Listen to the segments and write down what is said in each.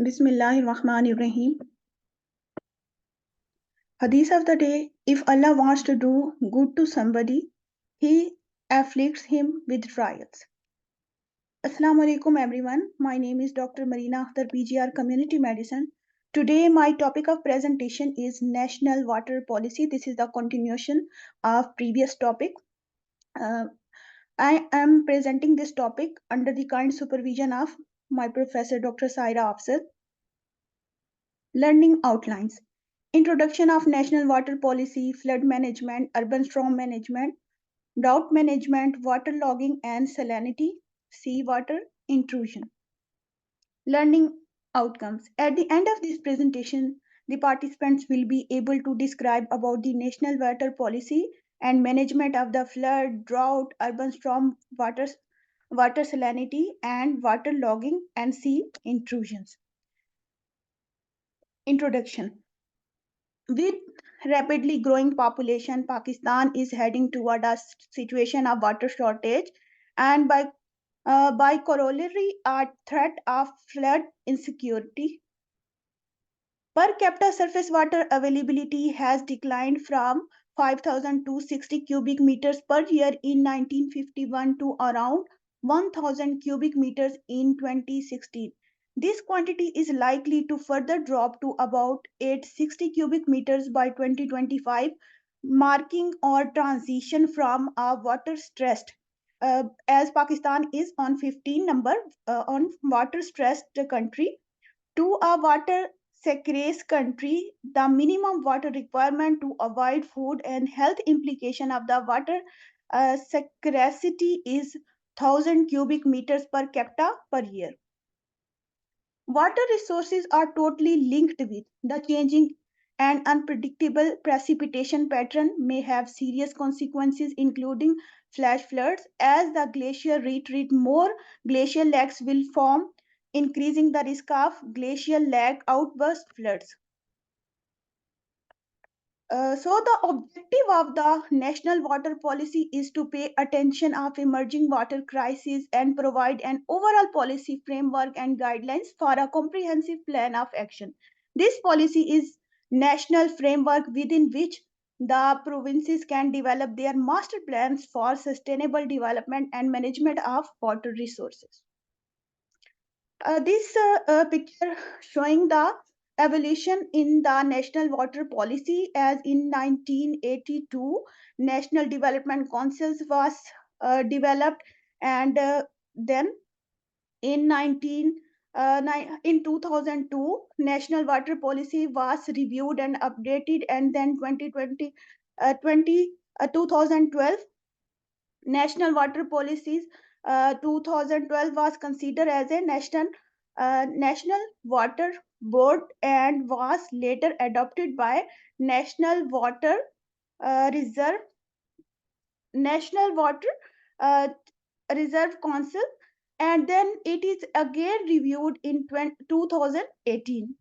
Bismillahirrahmanirrahim. Hadith of the day: if Allah wants to do good to somebody, He afflicts him with trials. Assalamu alaikum everyone. My name is Dr. Marina Akhtar, PGR Community Medicine. Today my topic of presentation is National Water Policy. This is the continuation of previous topic. I am presenting this topic under the kind supervision of my professor Dr. Saira Afzal. Learning outlines: introduction of national water policy, flood management, urban storm management, drought management, waterlogging and salinity, seawater intrusion. Learning outcomes: at the end of this presentation, the participants will be able to describe about the national water policy and management of the flood, drought, urban storm water salinity and waterlogging and sea intrusions. Introduction: with rapidly growing population, Pakistan is heading toward a situation of water shortage and by corollary a threat of flood insecurity. Per capita surface water availability has declined from 5,000 to 60 cubic meters per year in 1951 to around 1,000 cubic meters in 2016. This quantity is likely to further drop to about 860 cubic meters by 2025, marking our transition from a water stressed as Pakistan is on 15 number on water stressed country to a water scarce country. The minimum water requirement to avoid food and health implication of the water scarcity is 1,000 cubic meters per capita per year. Water resources are totally linked with the changing and unpredictable precipitation pattern may have serious consequences including flash floods. As the glacier retreat, more glacial lakes will form, increasing the risk of glacial lake outburst floods. So the objective of the national water policy is to pay attention of emerging water crises and provide an overall policy framework and guidelines for a comprehensive plan of action. This policy is national framework within which the provinces can develop their master plans for sustainable development and management of water resources. This picture showing the evolution in the national water policy as in 1982 national development councils was developed and then in 2002 national water policy was reviewed and updated and then 2012 national water policies 2012 was considered as a national water board and was later adopted by national water reserve national water uh, reserve council and then it is again reviewed in 2018.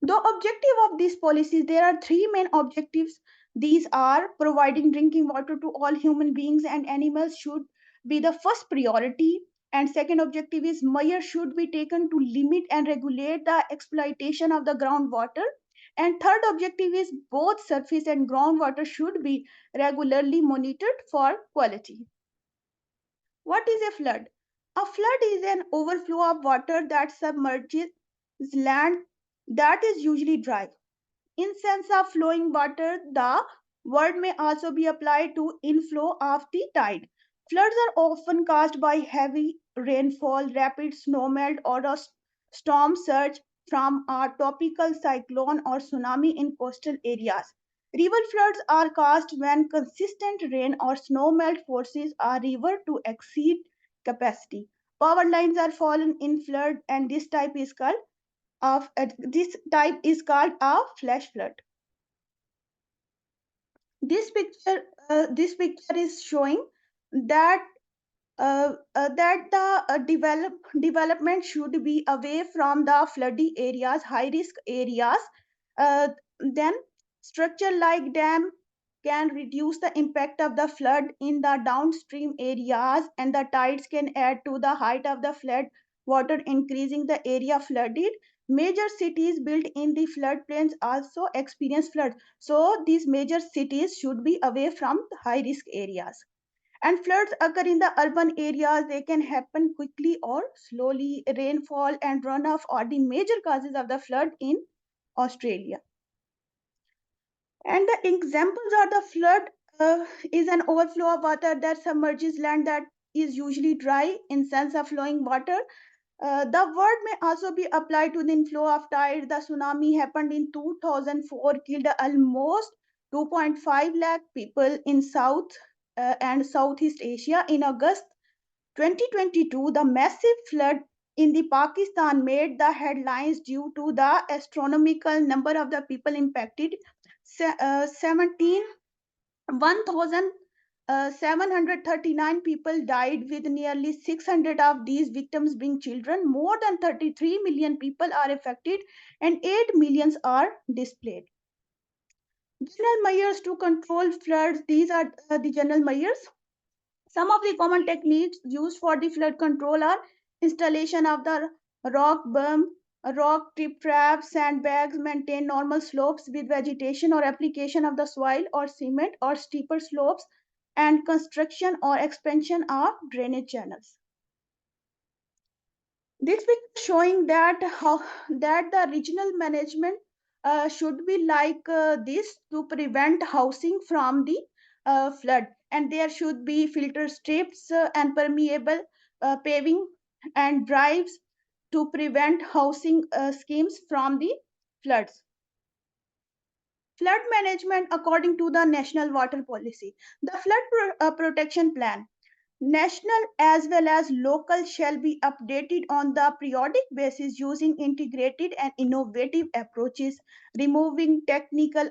The objective of these policies, there are three main objectives. These are providing drinking water to all human beings and animals should be the first priority. And second objective is measures should be taken to limit and regulate the exploitation of the groundwater. And third objective is both surface and groundwater should be regularly monitored for quality. What is a flood? A flood is an overflow of water that submerges land that is usually dry. In sense of flowing water, the word may also be applied to inflow of the tide. Floods are often caused by heavy rainfall, rapid snowmelt, or a storm surge from a tropical cyclone or tsunami in coastal areas. River floods are caused when consistent rain or snowmelt forces a river to exceed capacity. Power lines are fallen in flood, and this type is called a flash flood. This picture is showing that the development should be away from the floody areas, high risk areas. Then structure like dam can reduce the impact of the flood in the downstream areas and the tides can add to the height of the flood water increasing the area flooded. Major cities built in the floodplains also experience floods. So these major cities should be away from the high risk areas. And floods occur in the urban areas. They can happen quickly or slowly. Rainfall and runoff are the major causes of the flood in Australia. And the examples are the flood is an overflow of water that submerges land that is usually dry in sense of flowing water. The word may also be applied to the inflow of tide. The tsunami happened in 2004, killed almost 2.5 lakh people in South and Southeast Asia. In August 2022, the massive flood in the Pakistan made the headlines due to the astronomical number of the people impacted. 17 1,739 people died, with nearly 600 of these victims being children. More than 33 million people are affected, and 8 millions are displaced. General measures to control floods. These are the general measures. Some of the common techniques used for the flood control are installation of the rock berm, rock tip traps, sandbags, maintain normal slopes with vegetation or application of the soil or cement or steeper slopes, and construction or expansion of drainage channels. This picture showing that how that the regional management should be like this to prevent housing from the flood, and there should be filter strips and permeable paving and drives to prevent housing schemes from the floods. Flood management according to the national water policy. The flood protection plan, national as well as local, shall be updated on the periodic basis using integrated and innovative approaches, removing technical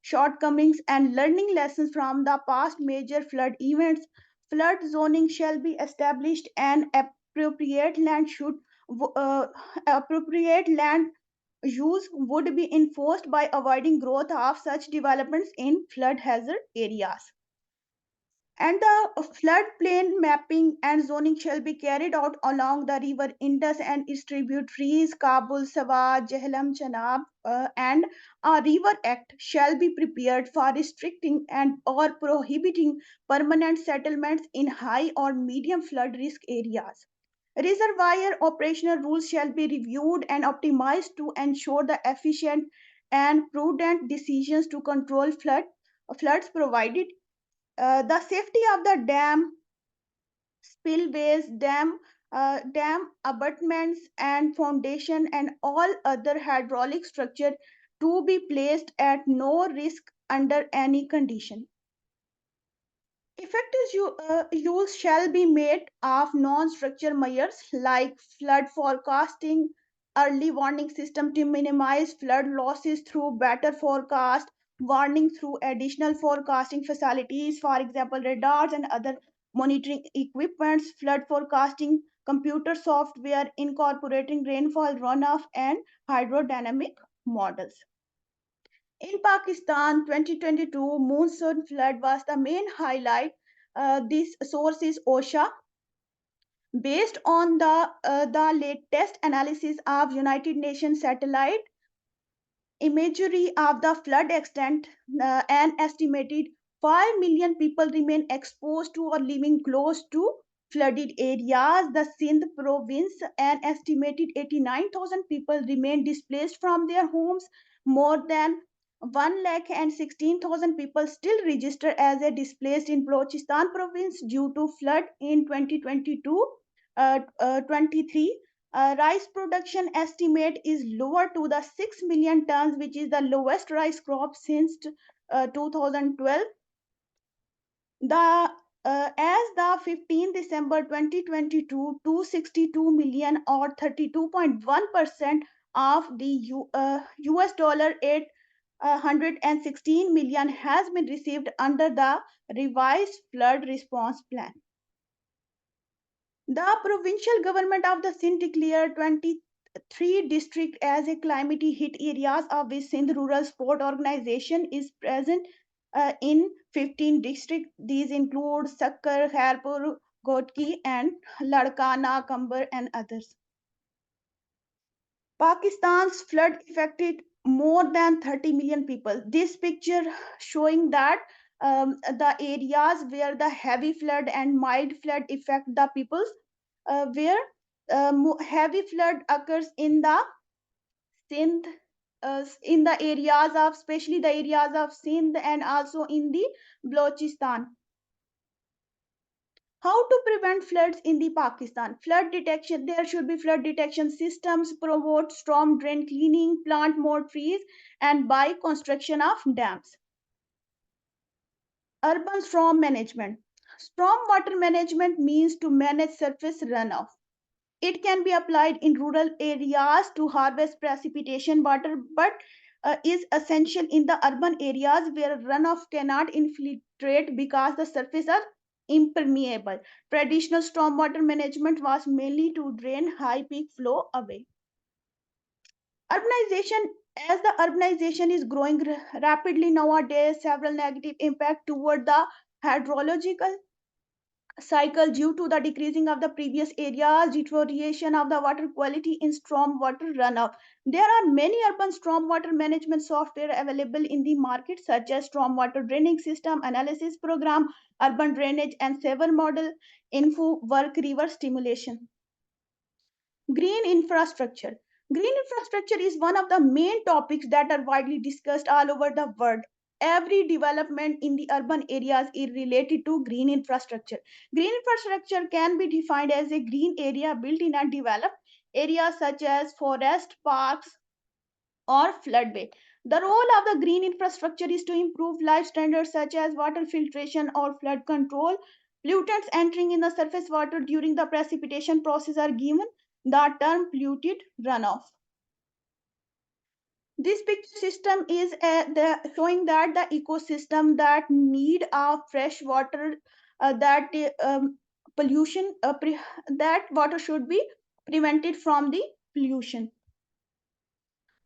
shortcomings and learning lessons from the past major flood events. Flood zoning shall be established and appropriate land should appropriate land use would be enforced by avoiding growth of such developments in flood hazard areas. And the floodplain mapping and zoning shall be carried out along the river Indus and its tributaries, Kabul, Sawat, Jhelum, Chenab, and a river act shall be prepared for restricting and or prohibiting permanent settlements in high or medium flood risk areas. Reservoir operational rules shall be reviewed and optimized to ensure the efficient and prudent decisions to control floods, provided the safety of the dam, spillways, dam abutments and foundation, and all other hydraulic structure to be placed at no risk under any condition. Effective use shall be made of non-structure measures like flood forecasting, early warning system to minimize flood losses through better forecast, warning through additional forecasting facilities, for example, radars and other monitoring equipments, flood forecasting, computer software incorporating rainfall runoff and hydrodynamic models. In Pakistan, 2022 monsoon flood was the main highlight. This source is OSHA. Based on the latest analysis of United Nations satellite imagery of the flood extent, an estimated 5 million people remain exposed to or living close to flooded areas. The Sindh province, an estimated 89,000 people remain displaced from their homes. More than 1 lakh and 16,000 people still registered as a displaced in Balochistan province due to flood in 2022 23. Rice production estimate is lower to the 6 million tons, which is the lowest rice crop since 2012. The as the 15 December 2022, 262 million or 32.1% of the US dollar 816 million has been received under the revised flood response plan. The provincial government of the Sindh declared 23 districts as a calamity hit areas, of which Sindh Rural Sport Organization is present in 15 districts. These include Sakkar, Khairpur, Gotki, and Ladkana, Kambar, and others. Pakistan's flood affected more than 30 million people. This picture showing that the areas where the heavy flood and mild flood affect the peoples, where heavy flood occurs in the Sindh, in the areas of, especially the areas of Sindh and also in the Balochistan. How to prevent floods in the Pakistan? Flood detection. There should be flood detection systems, promote storm drain cleaning, plant more trees, and by construction of dams. Urban storm management. Storm water management means to manage surface runoff. It can be applied in rural areas to harvest precipitation water, but is essential in the urban areas where runoff cannot infiltrate because the surfaces are impermeable. Traditional stormwater management was mainly to drain high peak flow away. Urbanization, as the urbanization is growing rapidly nowadays, several negative impact toward the hydrological cycle due to the decreasing of the previous areas, deterioration of the water quality in storm water runoff. There are many urban stormwater management software available in the market, such as stormwater draining system analysis program, urban drainage and sewer model, info work river stimulation. Green infrastructure. Green infrastructure is one of the main topics that are widely discussed all over the world. Every development in the urban areas is related to green infrastructure. Green infrastructure can be defined as a green area built in a developed area such as forest, parks, or floodway. The role of the green infrastructure is to improve life standards such as water filtration or flood control. Pollutants entering in the surface water during the precipitation process are given the term polluted runoff. This picture system is showing that the ecosystem that need fresh water, that pollution, that water should be prevented from the pollution.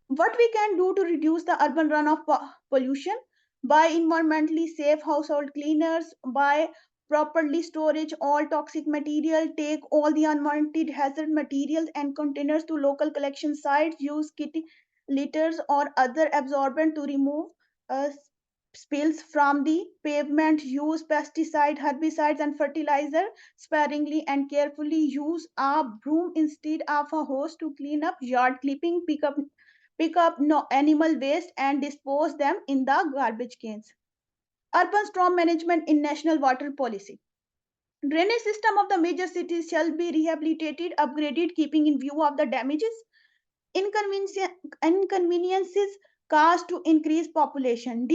What we can do to reduce the urban runoff pollution? By environmentally safe household cleaners, by properly storage all toxic material, take all the unwanted hazard materials and containers to local collection sites, use kitty litters or other absorbent to remove uh, spills from the pavement, use pesticide, herbicides and fertilizer sparingly and carefully, use a broom instead of a hose to clean up yard clipping, pick up no animal waste and dispose them in the garbage cans. Urban storm management in national water policy. Drainage system of the major cities shall be rehabilitated, upgraded, keeping in view of the damages, inconveniences caused to increase population.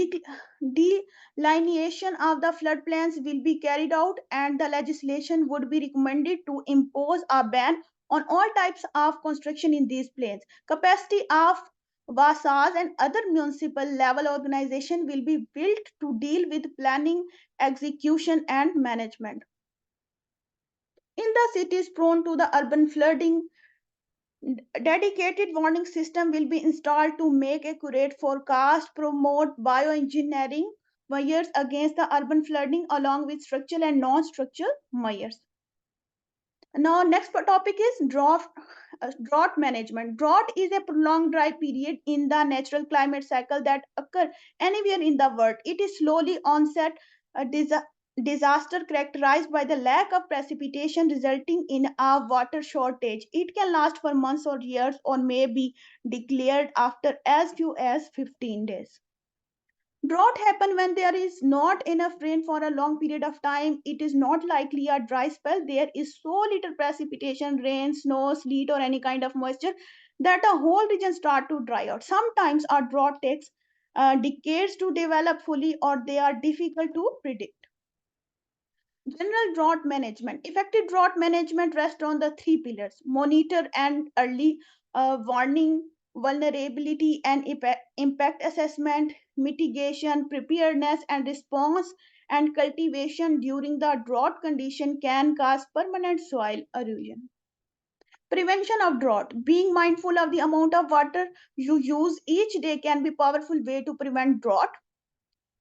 Delineation of the floodplains will be carried out, and the legislation would be recommended to impose a ban on all types of construction in these plains. Capacity of VASAs and other municipal level organization will be built to deal with planning, execution, and management. In the cities prone to the urban flooding, dedicated warning system will be installed to make accurate forecast, promote bioengineering measures against the urban flooding along with structural and non-structural measures. Now, next topic is drought management. Drought is a prolonged dry period in the natural climate cycle that occur anywhere in the world. It is slowly onset disaster characterized by the lack of precipitation resulting in a water shortage. It can last for months or years or may be declared after as few as 15 days. Drought happen when there is not enough rain for a long period of time. It is not likely a dry spell. There is so little precipitation, rain, snow, sleet, or any kind of moisture that a whole region start to dry out. Sometimes a drought takes decades to develop fully, or they are difficult to predict. General drought management. Effective drought management rests on the three pillars: monitor and early warning, vulnerability and impact assessment, mitigation, preparedness and response, and cultivation during the drought condition can cause permanent soil erosion. Prevention of drought. Being mindful of the amount of water you use each day can be a powerful way to prevent drought.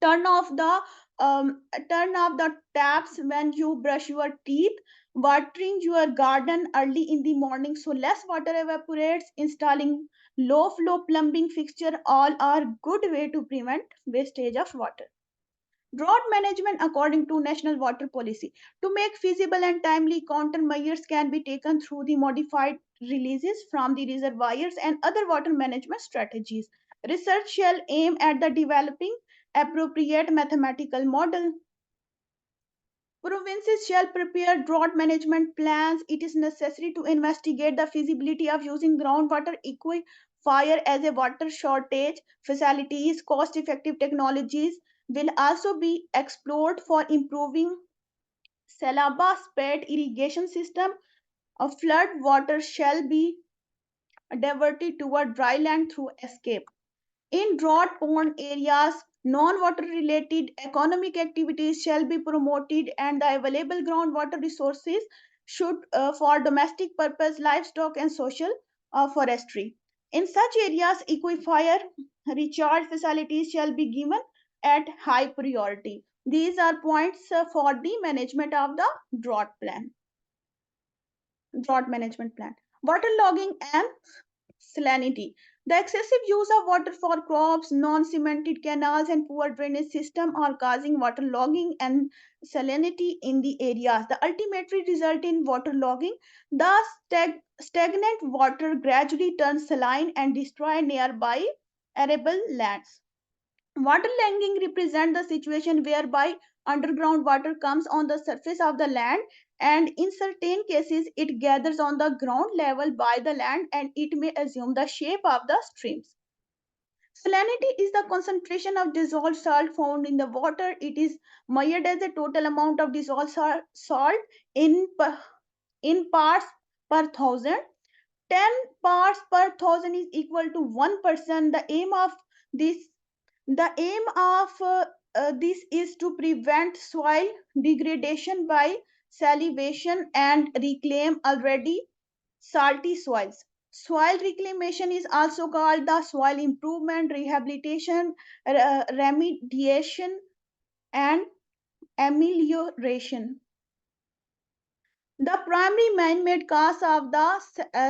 Turn off the um, turn off the taps when you brush your teeth. Watering your garden early in the morning so less water evaporates, installing low flow plumbing fixture all are good way to prevent wastage of water. Drought management according to national water policy. To make feasible and timely countermeasures can be taken through the modified releases from the reservoirs and other water management strategies. Research shall aim at the developing appropriate mathematical model. Provinces shall prepare drought management plans. It is necessary to investigate the feasibility of using groundwater aquifer as a water shortage facilities. Cost effective technologies will also be explored for improving Salaba sped irrigation system. A flood water shall be diverted toward dry land through escape. In drought prone areas, non water related economic activities shall be promoted and the available groundwater resources should for domestic purpose, livestock, and social forestry. In such areas, aquifer recharge facilities shall be given at high priority. These are points for the management of the drought plan, drought management plan. Waterlogging and salinity. The excessive use of water for crops, non-cemented canals, and poor drainage system are causing waterlogging and salinity in the areas. The ultimately result in waterlogging. The stagnant water gradually turns saline and destroy nearby arable lands. Waterlogging represents the situation whereby underground water comes on the surface of the land and in certain cases it gathers on the ground level by the land and it may assume the shape of the streams. Salinity is the concentration of dissolved salt found in the water. It is measured as the total amount of dissolved salt in, in parts per thousand. 10 parts per thousand is equal to 1%. This the aim of this is to prevent soil degradation by salivation and reclaim already salty soils. Soil reclamation is also called the soil improvement, rehabilitation, remediation, and amelioration. The primary man-made cause of the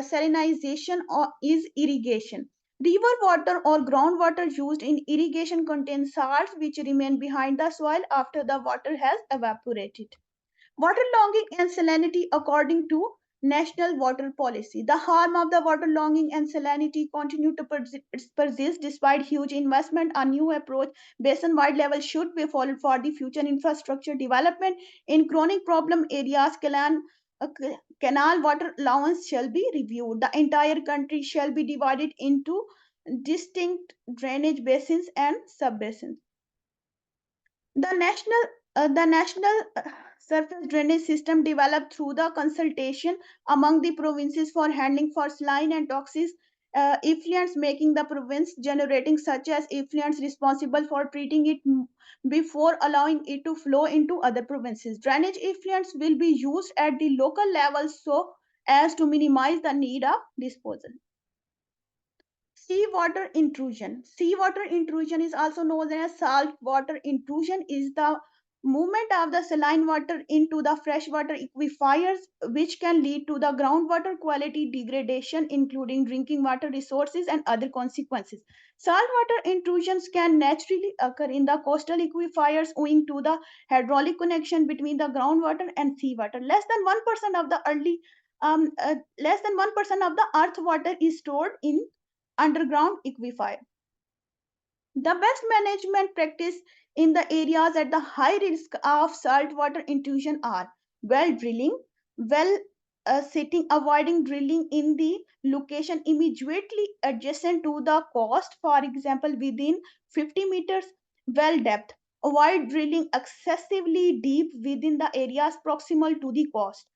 salinization is irrigation. River water or groundwater used in irrigation contains salts which remain behind the soil after the water has evaporated. Waterlogging and salinity according to national water policy. The harm of the waterlogging and salinity continue to persist despite huge investment. A new approach basin-wide level should be followed for the future infrastructure development. In chronic problem areas, uh, canal water allowance shall be reviewed. The entire country shall be divided into distinct drainage basins and sub-basins. The national surface drainage system developed through the consultation among the provinces for handling for saline and toxic effluents, making the province generating such as effluents responsible for treating it before allowing it to flow into other provinces. Drainage effluents will be used at the local level so as to minimize the need of disposal. Seawater intrusion. Seawater intrusion is also known as saltwater intrusion is the movement of the saline water into the freshwater aquifers which can lead to the groundwater quality degradation including drinking water resources and other consequences. Saltwater intrusions can naturally occur in the coastal aquifers owing to the hydraulic connection between the groundwater and seawater. Less than 1% of the earth water is stored in underground aquifer. The best management practice in the areas at the high risk of saltwater intrusion are well drilling, well setting, avoiding drilling in the location immediately adjacent to the coast, for example, within 50 meters, well depth. Avoid drilling excessively deep within the areas proximal to the coast.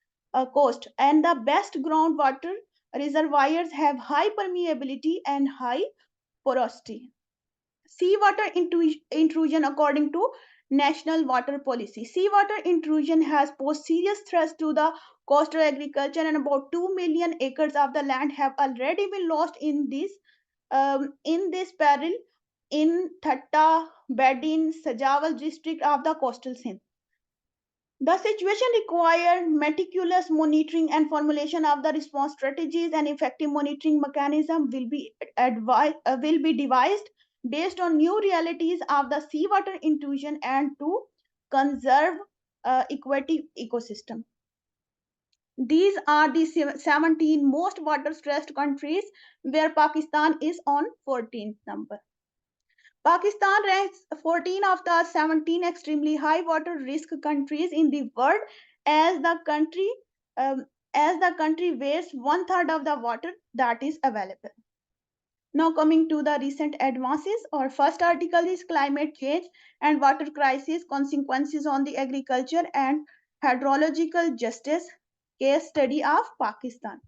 And the best groundwater reservoirs have high permeability and high porosity. Seawater intrusion according to national water policy. Seawater intrusion has posed serious threats to the coastal agriculture and about 2 million acres of the land have already been lost in this peril in Thatta, Badin, Sajawal district of the coastal Sindh. The situation required meticulous monitoring and formulation of the response strategies, and effective monitoring mechanism will be devised based on new realities of the seawater intrusion and to conserve aquatic ecosystem. These are the 17 most water stressed countries where Pakistan is on 14th number. Pakistan ranks 14 of the 17 extremely high water risk countries in the world as the country um, as the country wastes one third of the water that is available. Now coming to the recent advances, our first article is climate change and water crisis consequences on the agriculture and hydrological justice case study of Pakistan.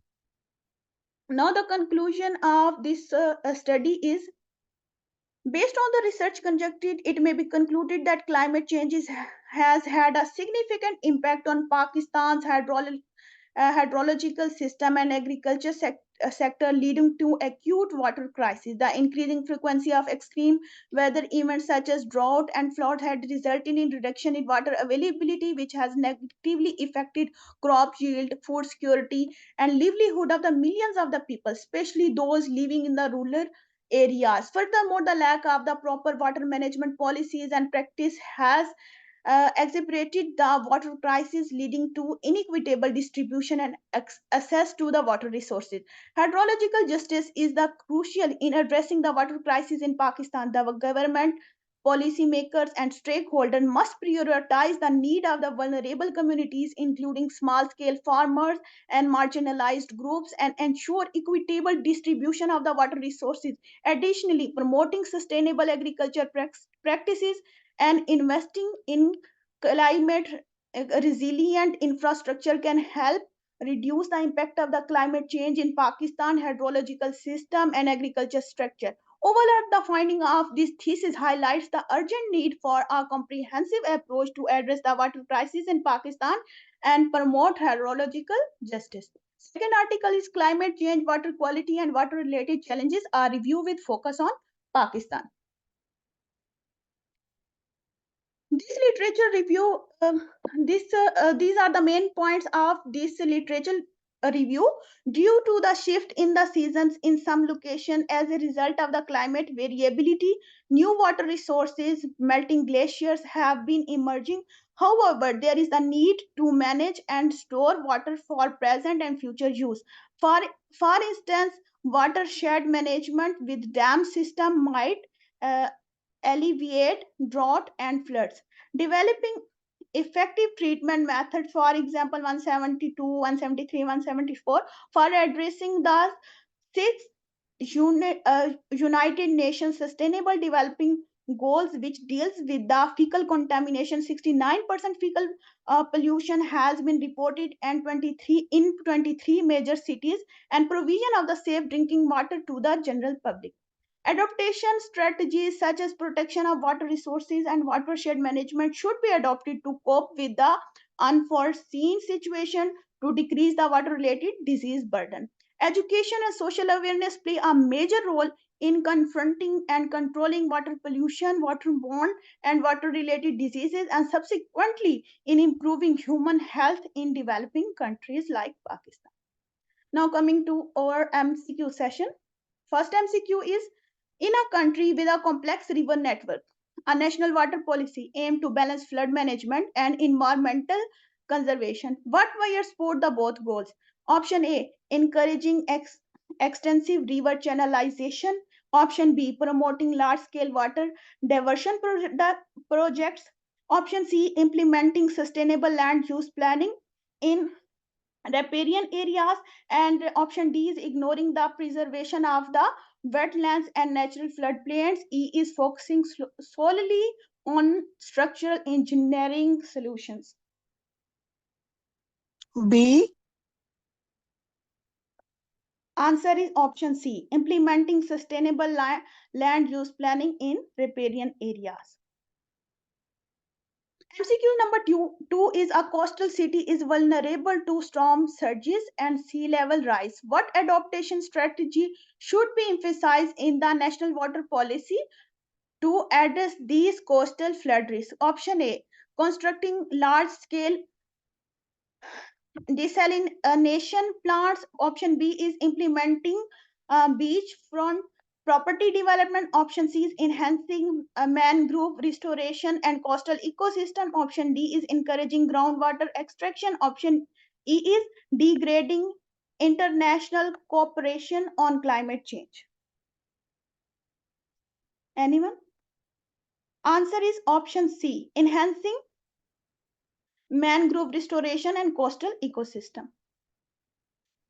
Now the conclusion of this study is based on the research conducted, it may be concluded that climate change has had a significant impact on Pakistan's hydrological system and agriculture sector, leading to acute water crisis. The increasing frequency of extreme weather events such as drought and flood had resulted in reduction in water availability, which has negatively affected crop yield, food security, and livelihood of the millions of the people, especially those living in the rural areas. Furthermore, the lack of the proper water management policies and practice has exacerbated the water crisis, leading to inequitable distribution and access to the water resources. Hydrological justice is the crucial in addressing the water crisis in Pakistan. The government, policymakers, and stakeholders must prioritize the need of the vulnerable communities, including small-scale farmers and marginalized groups, and ensure equitable distribution of the water resources. Additionally, promoting sustainable agriculture practices and investing in climate resilient infrastructure can help reduce the impact of the climate change in Pakistan hydrological system and agriculture structure. Overall, the finding of this thesis highlights the urgent need for a comprehensive approach to address the water crisis in Pakistan and promote hydrological justice. Second article is climate change, water quality, and water related challenges, a review with focus on Pakistan. This literature review, these are the main points of this literature review. Due to the shift in the seasons in some location as a result of the climate variability, new water resources, melting glaciers have been emerging. However, there is a need to manage and store water for present and future use. For, for instance, watershed management with dam system might uh, alleviate drought and floods. Developing effective treatment methods, for example, 172, 173, 174, for addressing the six United Nations Sustainable Developing Goals, which deals with the fecal contamination. 69% fecal pollution has been reported and 23 major cities, and provision of the safe drinking water to the general public. Adaptation strategies such as protection of water resources and watershed management should be adopted to cope with the unforeseen situation to decrease the water related disease burden. Education and social awareness play a major role in confronting and controlling water pollution, waterborne and water related diseases, and subsequently in improving human health in developing countries like Pakistan. Now, coming to our MCQ session. First MCQ is in a country with a complex river network, a national water policy aimed to balance flood management and environmental conservation. What wires support the both goals? Option A, encouraging extensive river channelization. Option B, promoting large scale water diversion projects. Option C, implementing sustainable land use planning in riparian areas, and option D is ignoring the preservation of the wetlands and natural floodplains. E is focusing solely on structural engineering solutions. B. Answer is option C, implementing sustainable land use planning in riparian areas. MCQ number two is a coastal city is vulnerable to storm surges and sea level rise. What adaptation strategy should be emphasized in the national water policy to address these coastal flood risks? Option A, constructing large-scale desalination plants. Option B is implementing beachfront property development. Option C is enhancing mangrove restoration and coastal ecosystem. Option D is encouraging groundwater extraction. Option E is degrading international cooperation on climate change. Anyone? Answer is option C, enhancing mangrove restoration and coastal ecosystem.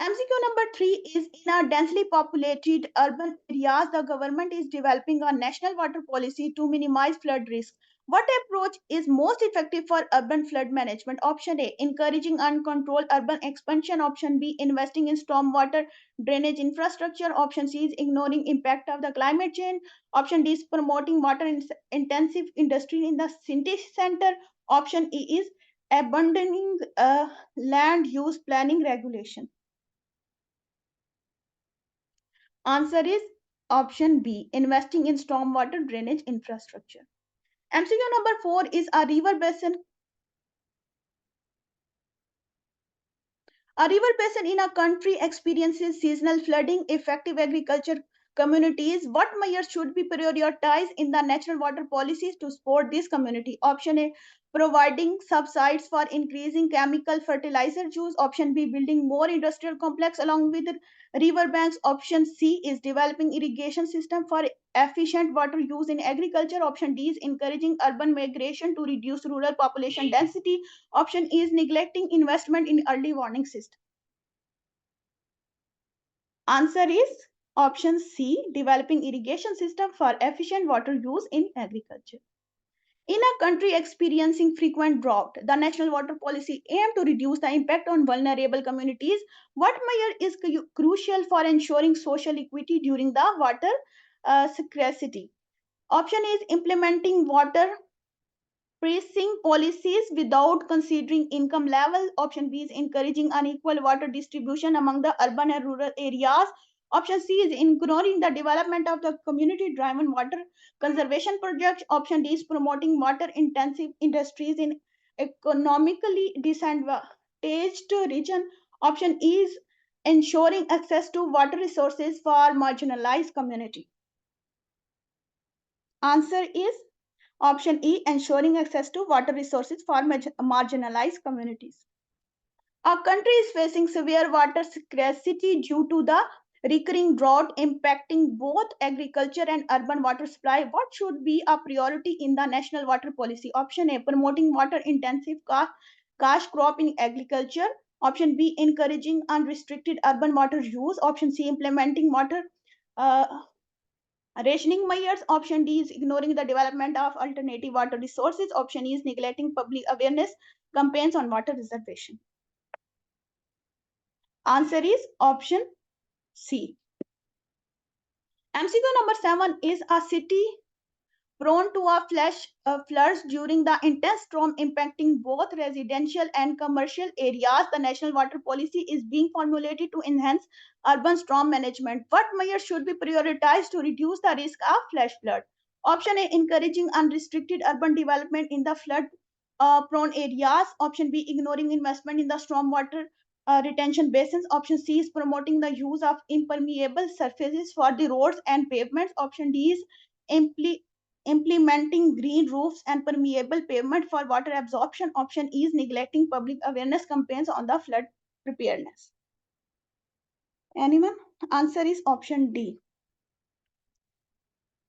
MCQ number 3 is in our densely populated urban areas, the government is developing a national water policy to minimize flood risk. What approach is most effective for urban flood management? Option A, encouraging uncontrolled urban expansion. Option B, investing in stormwater drainage infrastructure. Option C is ignoring impact of the climate change. Option D is promoting water intensive industry in the city center. Option E is abandoning land use planning regulation. Answer is option B, investing in stormwater drainage infrastructure. MCQ number 4 is a river basin. A river basin in a country experiences seasonal flooding. Effective agriculture communities. What measures should be prioritized in the national water policies to support this community? Option A, providing subsidies for increasing chemical fertilizer use. Option B, building more industrial complex along with river banks. Option C is developing irrigation system for efficient water use in agriculture. Option D is encouraging urban migration to reduce rural population density. Option E is neglecting investment in early warning system. Answer is option C, developing irrigation system for efficient water use in agriculture. In a country experiencing frequent drought, the national water policy aims to reduce the impact on vulnerable communities. What measure is crucial for ensuring social equity during the water scarcity? Option is implementing water pricing policies without considering income level. Option B is encouraging unequal water distribution among the urban and rural areas. Option C is ignoring the development of the community driven water conservation projects. Option D is promoting water intensive industries in economically disadvantaged region. Option E is ensuring access to water resources for marginalized community. Answer is option E, ensuring access to water resources for marginalized communities. Our country is facing severe water scarcity due to the recurring drought impacting both agriculture and urban water supply. What should be a priority in the national water policy? Option A, promoting water intensive cash crop in agriculture. Option B, encouraging unrestricted urban water use. Option C, implementing water uh, rationing measures. Option D is ignoring the development of alternative water resources. Option E is neglecting public awareness campaigns on water reservation. Answer is option C. MCQ number 7 is a city prone to a flash floods during the intense storm impacting both residential and commercial areas. The national water policy is being formulated to enhance urban storm management. What measures should be prioritized to reduce the risk of flash flood? Option A, encouraging unrestricted urban development in the flood prone areas. Option B, ignoring investment in the stormwater retention basins. Option C is promoting the use of impermeable surfaces for the roads and pavements. Option D is implementing green roofs and permeable pavement for water absorption. Option E is neglecting public awareness campaigns on the flood preparedness. Anyone? Answer is option D.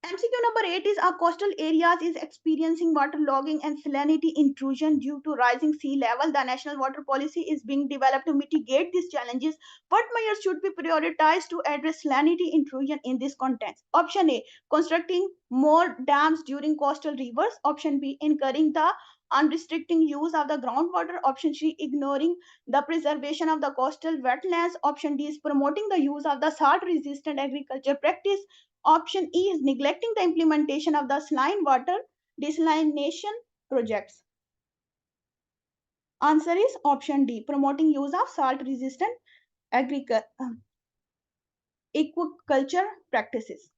MCQ number 8 is our coastal areas is experiencing waterlogging and salinity intrusion due to rising sea level. The national water policy is being developed to mitigate these challenges. What measures should be prioritized to address salinity intrusion in this context? Option A, constructing more dams during coastal rivers. Option B, encouraging the unrestricted use of the groundwater. Option C, ignoring the preservation of the coastal wetlands. Option D is promoting the use of the salt resistant agriculture practice. Option E is neglecting the implementation of the saline water desalination projects. Answer is option D, promoting use of salt resistant aquaculture practices.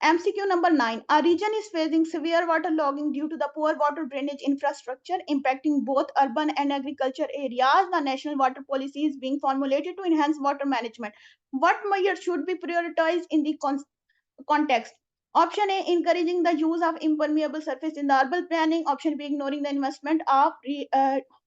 MCQ number 9. A region is facing severe waterlogging due to the poor water drainage infrastructure impacting both urban and agriculture areas. The national water policy is being formulated to enhance water management. What measures should be prioritized in the context? Option A, encouraging the use of impermeable surface in the urban planning. Option B, ignoring the investment of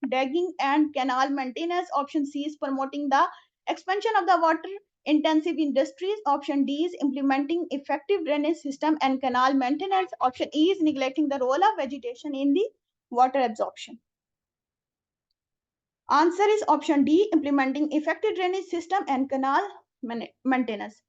dagging and canal maintenance. Option C is promoting the expansion of the water intensive industries. Option D is implementing effective drainage system and canal maintenance. Option E is neglecting the role of vegetation in the water absorption. Answer is option D, implementing effective drainage system and canal maintenance.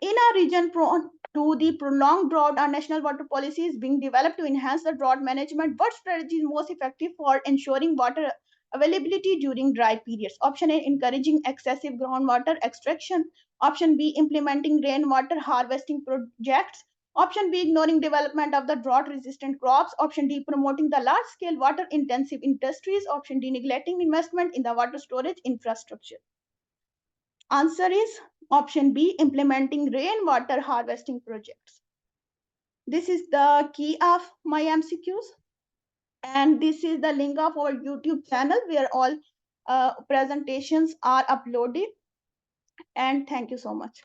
In a region prone to the prolonged drought, our national water policy is being developed to enhance the drought management. What strategy is most effective for ensuring water availability during dry periods? Option A, encouraging excessive groundwater extraction. Option B, implementing rainwater harvesting projects. Option B, ignoring development of the drought resistant crops. Option D, promoting the large scale water intensive industries. Option D, neglecting investment in the water storage infrastructure. Answer is option B, implementing rainwater harvesting projects. This is the key of my MCQs, and this is the link of our YouTube channel where all presentations are uploaded. And thank you so much.